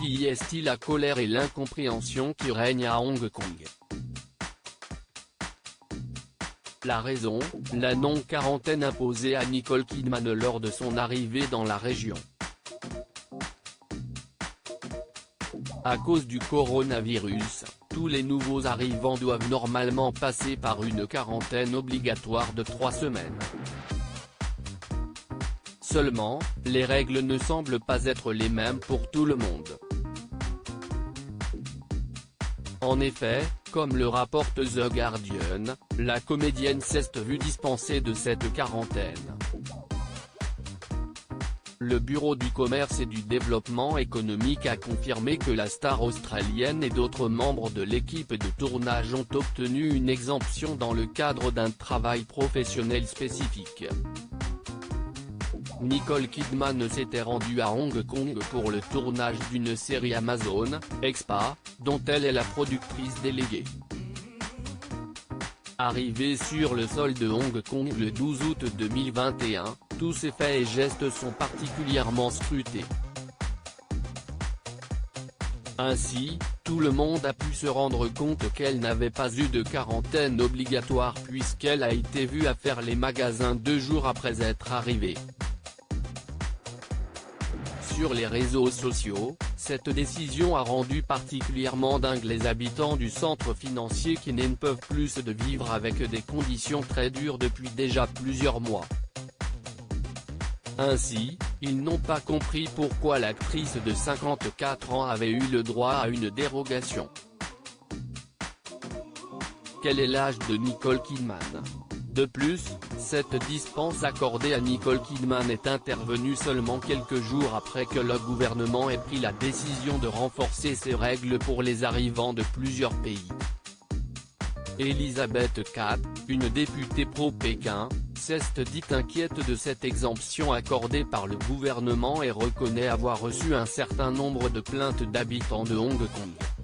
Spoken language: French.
manifeste la colère et l'incompréhension qui règnent à Hong Kong. La raison, la non-quarantaine imposée à Nicole Kidman lors de son arrivée dans la région. À cause du coronavirus, tous les nouveaux arrivants doivent normalement passer par une quarantaine obligatoire de 3 semaines. Seulement, les règles ne semblent pas être les mêmes pour tout le monde. En effet, comme le rapporte The Guardian, la comédienne s'est vue dispensée de cette quarantaine. Le Bureau du commerce et du développement économique a confirmé que la star australienne et d'autres membres de l'équipe de tournage ont obtenu une exemption dans le cadre d'un travail professionnel spécifique. Nicole Kidman s'était rendue à Hong Kong pour le tournage d'une série Amazon, Expa, dont elle est la productrice déléguée. Arrivée sur le sol de Hong Kong le 12 août 2021, tous ses faits et gestes sont particulièrement scrutés. Ainsi, tout le monde a pu se rendre compte qu'elle n'avait pas eu de quarantaine obligatoire puisqu'elle a été vue à faire les magasins 2 jours après être arrivée. Sur les réseaux sociaux, cette décision a rendu particulièrement dingue les habitants du centre financier qui n'en peuvent plus de vivre avec des conditions très dures depuis déjà plusieurs mois. Ainsi, ils n'ont pas compris pourquoi l'actrice de 54 ans avait eu le droit à une dérogation. Quel est l'âge de Nicole Kidman ? De plus, cette dispense accordée à Nicole Kidman est intervenue seulement quelques jours après que le gouvernement ait pris la décision de renforcer ces règles pour les arrivants de plusieurs pays. Elisabeth Kat, une députée pro-Pékin, s'est dite inquiète de cette exemption accordée par le gouvernement et reconnaît avoir reçu un certain nombre de plaintes d'habitants de Hong Kong.